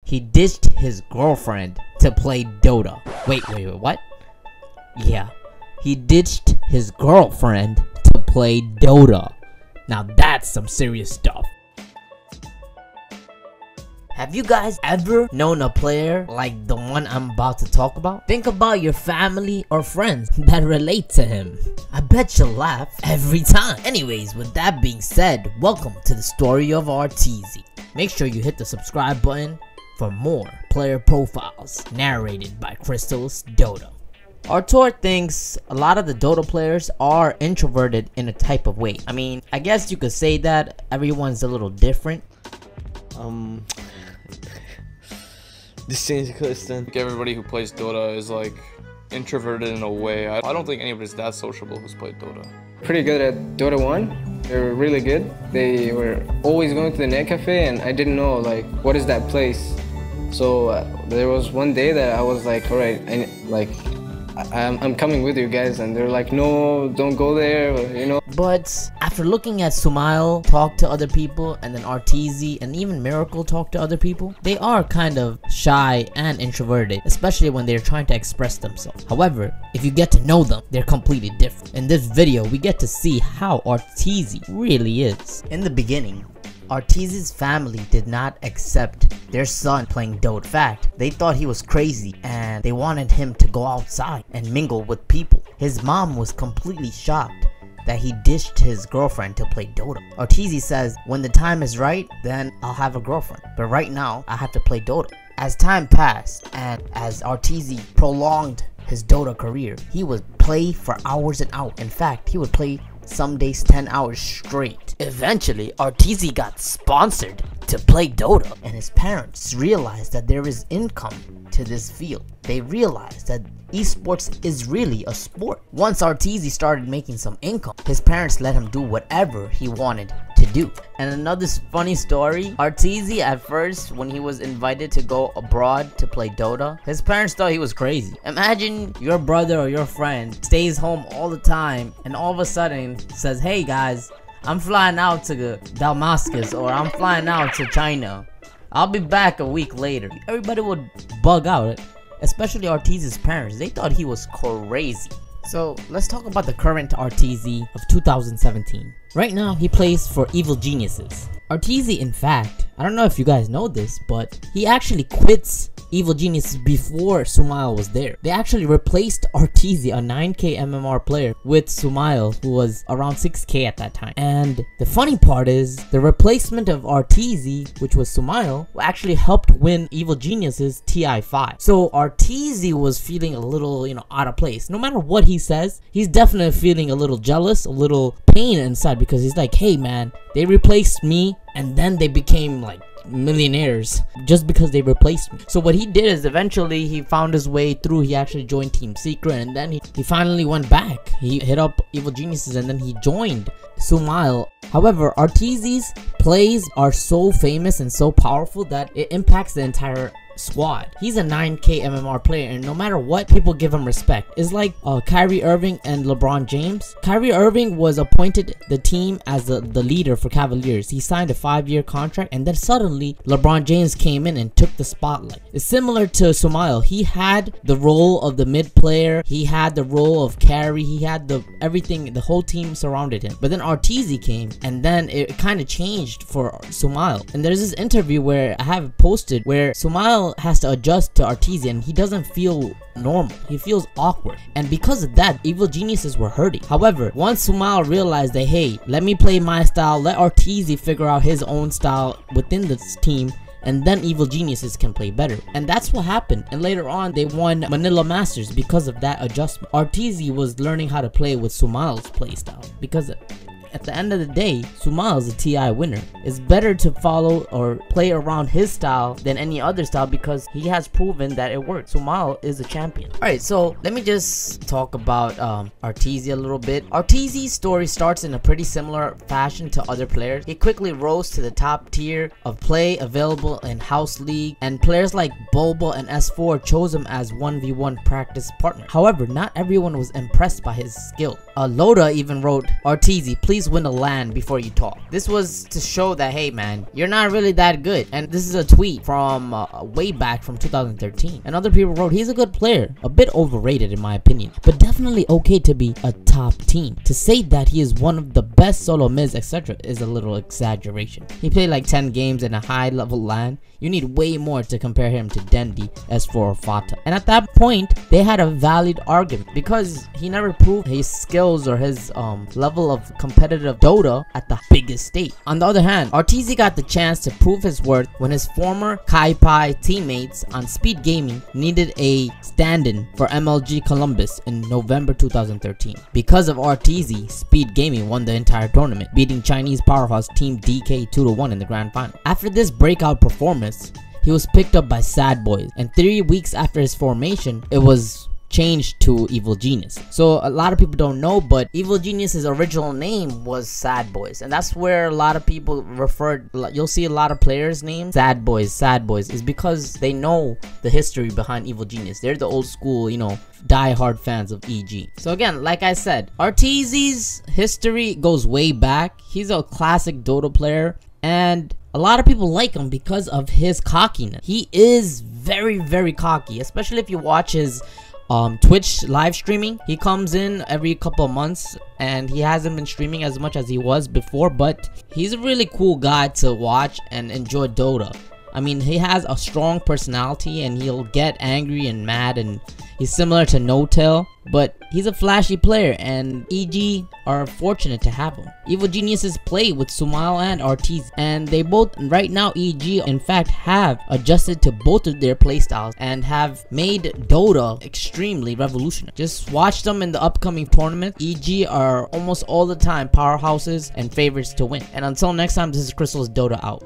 he ditched his girlfriend to play Dota. Wait, what? Yeah, he ditched his girlfriend to play Dota. Now that's some serious stuff. Have you guys ever known a player like the one I'm about to talk about? Think about your family or friends that relate to him. I bet you'll laugh every time. Anyways, with that being said, welcome to the story of Arteezy. Make sure you hit the subscribe button for more player profiles narrated by Crystalis Dota. Artour thinks a lot of the Dota players are introverted in a type of way. I mean, I guess you could say that everyone's a little different. This change the extent. Everybody who plays Dota is like introverted in a way. I don't think anybody's that sociable who's played Dota. Pretty good at Dota 1. They were really good. They were always going to the net cafe, and I didn't know like what is that place. So there was one day that I was like, all right, I'm coming with you guys, and they're like, no, don't go there, you know. But after looking at Sumail talk to other people, and then Arteezy and even Miracle talk to other people, they are kind of shy and introverted, especially when they're trying to express themselves. However, if you get to know them, they're completely different. In this video, we get to see how Arteezy really is. In the beginning, Arteezy's family did not accept their son playing Dota. In fact, they thought he was crazy and they wanted him to go outside and mingle with people. His mom was completely shocked that he ditched his girlfriend to play Dota. Arteezy says, when the time is right, then I'll have a girlfriend. But right now, I have to play Dota. As time passed and as Arteezy prolonged his Dota career, he would play for hours and hours. In fact, he would play some days 10 hours straight. Eventually, Arteezy got sponsored to play Dota, and his parents realized that there is income to this field. They realized that esports is really a sport. Once Arteezy started making some income, his parents let him do whatever he wanted to do. And another funny story, Arteezy at first, when he was invited to go abroad to play Dota, his parents thought he was crazy. Imagine your brother or your friend stays home all the time and all of a sudden says, hey guys, I'm flying out to Damascus, or I'm flying out to China. I'll be back a week later. Everybody would bug out, especially Arteezy's parents. They thought he was crazy. So let's talk about the current Arteezy of 2017. Right now, he plays for Evil Geniuses. Arteezy, in fact, I don't know if you guys know this, but he actually quits Evil Geniuses before Sumail was there. They actually replaced Arteezy, a 9k MMR player, with Sumail, who was around 6k at that time. And the funny part is, the replacement of Arteezy, which was Sumail, actually helped win Evil Geniuses TI5. So Arteezy was feeling a little, out of place. No matter what he says, he's definitely feeling a little jealous, a little pain inside, because he's like, hey man, they replaced me and then they became like millionaires just because they replaced me. So what he did is eventually he found his way through. He actually joined Team Secret, and then he finally went back. He hit up Evil Geniuses and then he joined Sumail. However, Arteezy's plays are so famous and so powerful that it impacts the entire squad. He's a 9k MMR player, and no matter what, people give him respect. It's like Kyrie Irving and LeBron James. Kyrie Irving was appointed the team as the leader for Cavaliers. He signed a 5-year contract, and then suddenly LeBron James came in and took the spotlight. It's similar to Sumail. He had the role of the mid player, he had the role of carry, he had everything, the whole team surrounded him. But then Arteezy came, and then it kind of changed for Sumail. And there's this interview where I have it posted where Sumail has to adjust to Arteezy, and he doesn't feel normal. He feels awkward, and because of that, Evil Geniuses were hurting. However, once Sumail realized that, hey, let me play my style, let Arteezy figure out his own style within this team, and then Evil Geniuses can play better. And that's what happened, and later on they won Manila Masters because of that adjustment. Arteezy was learning how to play with Sumail's playstyle, because at the end of the day, Sumail is a TI winner. It's better to follow or play around his style than any other style, because he has proven that it works. Sumail is a champion. Alright, so let me just talk about Arteezy a little bit. Arteezy's story starts in a pretty similar fashion to other players. He quickly rose to the top tier of play available in House League, and players like Boba and S4 chose him as 1v1 practice partner. However, not everyone was impressed by his skill. Loda even wrote, Arteezy, please least win a LAN before you talk. This was to show that, hey man, you're not really that good. And this is a tweet from way back from 2013. And other people wrote, he's a good player, a bit overrated in my opinion, but definitely okay to be a top team. To say that he is one of the best solo mids, etc. is a little exaggeration. He played like 10 games in a high level LAN. You need way more to compare him to Dendi, S4 or Fata. And at that point, they had a valid argument because he never proved his skills or his level of competitive Dota at the biggest stage. On the other hand, Arteezy got the chance to prove his worth when his former Kai teammates on Speed Gaming needed a stand-in for MLG Columbus in November 2013. Because of Arteezy, Speed Gaming won the entire tournament, beating Chinese powerhouse Team DK 2-1 in the grand final. After this breakout performance, he was picked up by Sad Boys, and 3 weeks after his formation, it was changed to Evil Genius. So a lot of people don't know, but Evil Genius's original name was Sad Boys, and that's where a lot of people referred. You'll see a lot of players named Sad Boys is because they know the history behind Evil Genius. They're the old school, you know, die-hard fans of EG. So again, like I said, Arteezy's history goes way back. He's a classic Dota player, and a lot of people like him because of his cockiness. He is very, very cocky, especially if you watch his Twitch live streaming. He comes in every couple of months, and he hasn't been streaming as much as he was before, but he's a really cool guy to watch and enjoy Dota. I mean, he has a strong personality, and he'll get angry and mad, and he's similar to No Tail, but he's a flashy player, and EG are fortunate to have him. Evil Geniuses play with Sumail and Arteezy, and they both, right now EG in fact have adjusted to both of their playstyles and have made Dota extremely revolutionary. Just watch them in the upcoming tournament. EG are almost all the time powerhouses and favorites to win. And until next time, this is Crystalis Dota out.